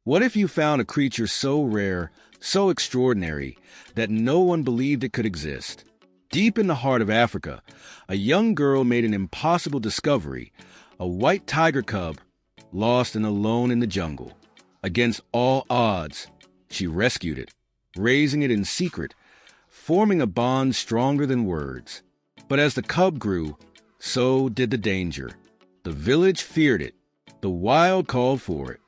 What if you found a creature so rare, so extraordinary, that no one believed it could exist? Deep in the heart of Africa, a young girl made an impossible discovery: a white tiger cub, lost and alone in the jungle. Against all odds, she rescued it, raising it in secret, forming a bond stronger than words. But as the cub grew, so did the danger. The village feared it, the wild called for it,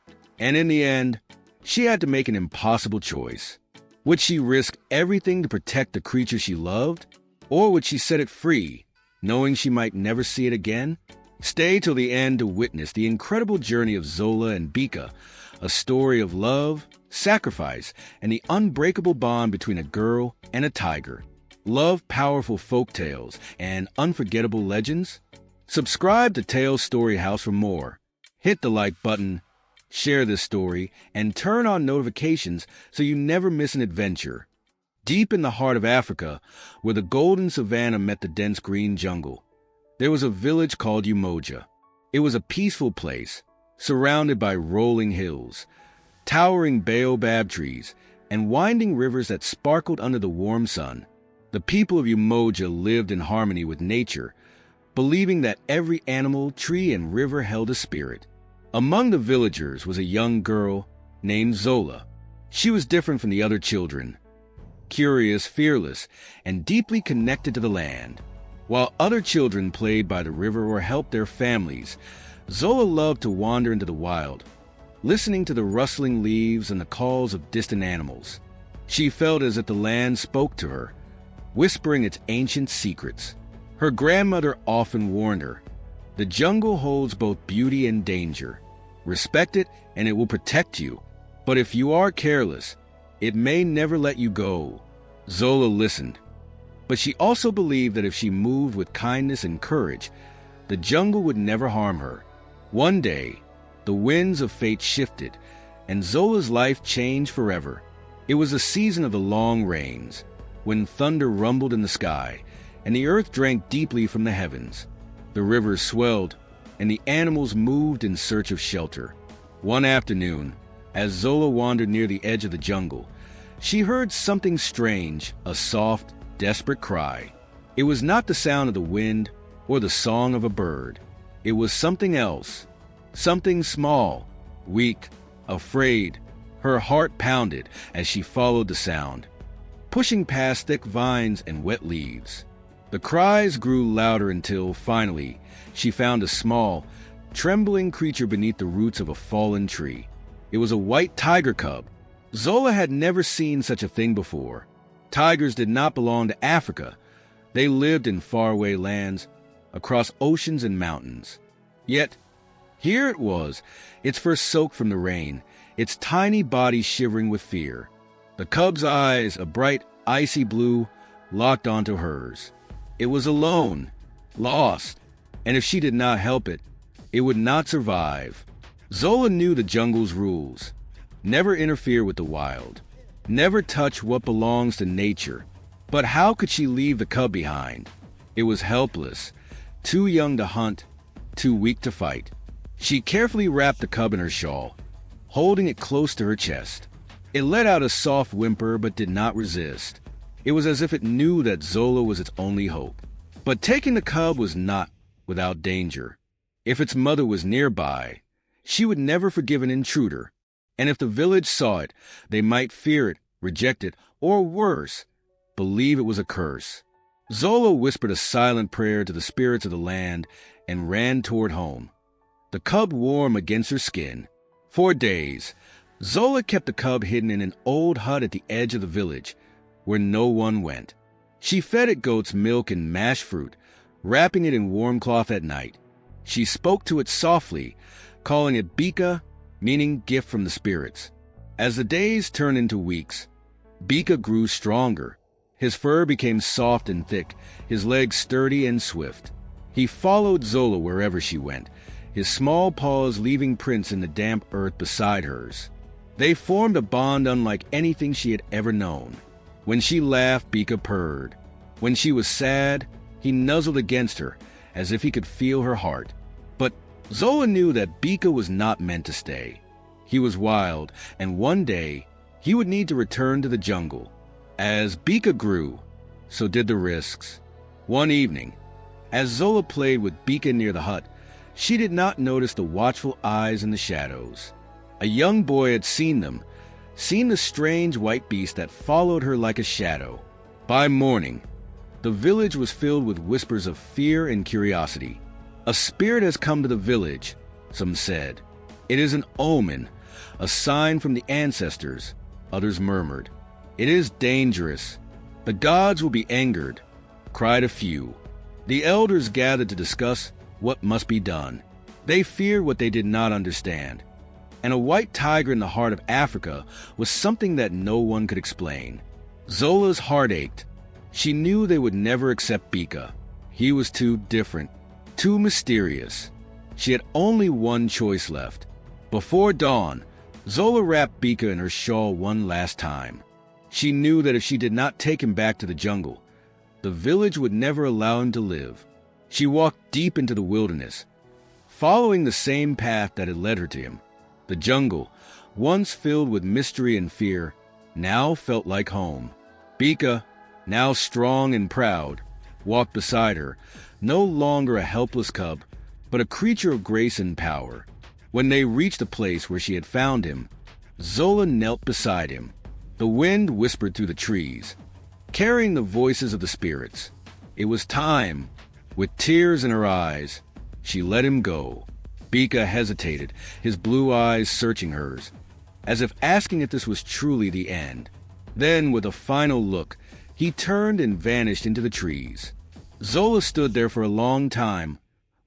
and in the end, she had to make an impossible choice. Would she risk everything to protect the creature she loved? Or would she set it free, knowing she might never see it again? Stay till the end to witness the incredible journey of Zola and Bika, a story of love, sacrifice, and the unbreakable bond between a girl and a tiger. Love powerful folk tales and unforgettable legends? Subscribe to Tales Story House for more. Hit the like button, share this story, and turn on notifications so you never miss an adventure. Deep in the heart of Africa, where the golden savanna met the dense green jungle, there was a village called Umoja. It was a peaceful place, surrounded by rolling hills, towering baobab trees, and winding rivers that sparkled under the warm sun. The people of Umoja lived in harmony with nature, believing that every animal, tree, and river held a spirit. Among the villagers was a young girl named Zola. She was different from the other children, curious, fearless, and deeply connected to the land. While other children played by the river or helped their families, Zola loved to wander into the wild, listening to the rustling leaves and the calls of distant animals. She felt as if the land spoke to her, whispering its ancient secrets. Her grandmother often warned her, "The jungle holds both beauty and danger. Respect it and it will protect you. But if you are careless, it may never let you go." Zola listened, but she also believed that if she moved with kindness and courage, the jungle would never harm her. One day, the winds of fate shifted, and Zola's life changed forever. It was the season of the long rains, when thunder rumbled in the sky, and the earth drank deeply from the heavens. The rivers swelled, and the animals moved in search of shelter. One afternoon, as Zola wandered near the edge of the jungle, she heard something strange, a soft, desperate cry. It was not the sound of the wind or the song of a bird. It was something else, something small, weak, afraid. Her heart pounded as she followed the sound, pushing past thick vines and wet leaves. The cries grew louder until, finally, she found a small, trembling creature beneath the roots of a fallen tree. It was a white tiger cub. Zola had never seen such a thing before. Tigers did not belong to Africa. They lived in faraway lands, across oceans and mountains. Yet, here it was, its fur soaked from the rain, its tiny body shivering with fear. The cub's eyes, a bright, icy blue, locked onto hers. It was alone, lost, and if she did not help it, it would not survive. Zola knew the jungle's rules. Never interfere with the wild. Never touch what belongs to nature. But how could she leave the cub behind? It was helpless, too young to hunt, too weak to fight. She carefully wrapped the cub in her shawl, holding it close to her chest. It let out a soft whimper but did not resist. It was as if it knew that Zola was its only hope. But taking the cub was not without danger. If its mother was nearby, she would never forgive an intruder. And if the village saw it, they might fear it, reject it, or worse, believe it was a curse. Zola whispered a silent prayer to the spirits of the land and ran toward home, the cub warm against her skin. For days, Zola kept the cub hidden in an old hut at the edge of the village, where no one went. She fed it goat's milk and mashed fruit, wrapping it in warm cloth at night. She spoke to it softly, calling it Bika, meaning gift from the spirits. As the days turned into weeks, Bika grew stronger. His fur became soft and thick, his legs sturdy and swift. He followed Zola wherever she went, his small paws leaving prints in the damp earth beside hers. They formed a bond unlike anything she had ever known. When she laughed, Bika purred. When she was sad, he nuzzled against her, as if he could feel her heart. But Zola knew that Bika was not meant to stay. He was wild, and one day he would need to return to the jungle. As Bika grew, so did the risks. One evening, as Zola played with Bika near the hut, she did not notice the watchful eyes in the shadows. A young boy had seen them, seen the strange white beast that followed her like a shadow. By morning, the village was filled with whispers of fear and curiosity. "A spirit has come to the village," some said. "It is an omen, a sign from the ancestors," others murmured. "It is dangerous. The gods will be angered," cried a few. The elders gathered to discuss what must be done. They feared what they did not understand. And a white tiger in the heart of Africa was something that no one could explain. Zola's heart ached. She knew they would never accept Bika. He was too different, too mysterious. She had only one choice left. Before dawn, Zola wrapped Bika in her shawl one last time. She knew that if she did not take him back to the jungle, the village would never allow him to live. She walked deep into the wilderness, following the same path that had led her to him. The jungle, once filled with mystery and fear, now felt like home. Bika, now strong and proud, walked beside her, no longer a helpless cub, but a creature of grace and power. When they reached the place where she had found him, Zola knelt beside him. The wind whispered through the trees, carrying the voices of the spirits. It was time. With tears in her eyes, she let him go. Bika hesitated, his blue eyes searching hers, as if asking if this was truly the end. Then, with a final look, he turned and vanished into the trees. Zola stood there for a long time,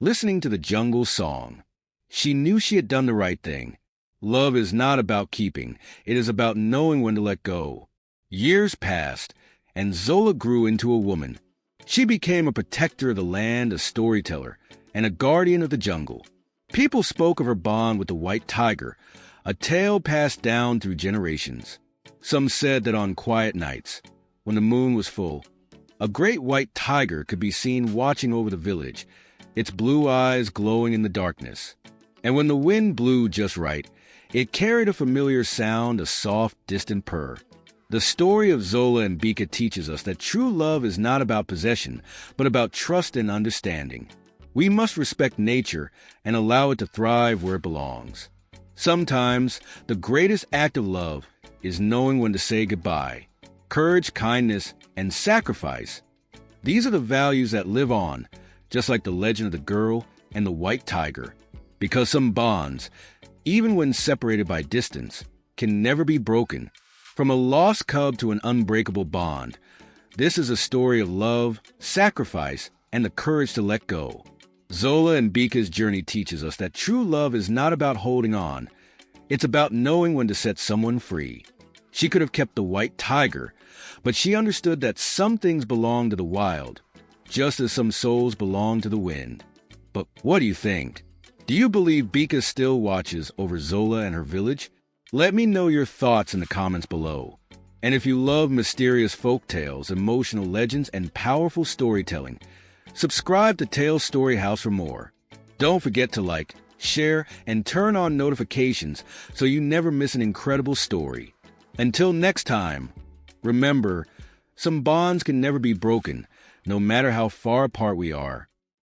listening to the jungle song. She knew she had done the right thing. Love is not about keeping, it is about knowing when to let go. Years passed, and Zola grew into a woman. She became a protector of the land, a storyteller, and a guardian of the jungle. People spoke of her bond with the white tiger, a tale passed down through generations. Some said that on quiet nights, when the moon was full, a great white tiger could be seen watching over the village, its blue eyes glowing in the darkness. And when the wind blew just right, it carried a familiar sound, a soft, distant purr. The story of Zola and Bika teaches us that true love is not about possession, but about trust and understanding. We must respect nature and allow it to thrive where it belongs. Sometimes, the greatest act of love is knowing when to say goodbye. Courage, kindness, and sacrifice. These are the values that live on, just like the legend of the girl and the white tiger. Because some bonds, even when separated by distance, can never be broken. From a lost cub to an unbreakable bond, this is a story of love, sacrifice, and the courage to let go. Zola and Bika's journey teaches us that true love is not about holding on. It's about knowing when to set someone free. She could have kept the white tiger, but she understood that some things belong to the wild, just as some souls belong to the wind. But what do you think? Do you believe Bika still watches over Zola and her village? Let me know your thoughts in the comments below. And if you love mysterious folk tales, emotional legends, and powerful storytelling, subscribe to Tales Story House for more. Don't forget to like, share, and turn on notifications so you never miss an incredible story. Until next time, remember, some bonds can never be broken, no matter how far apart we are.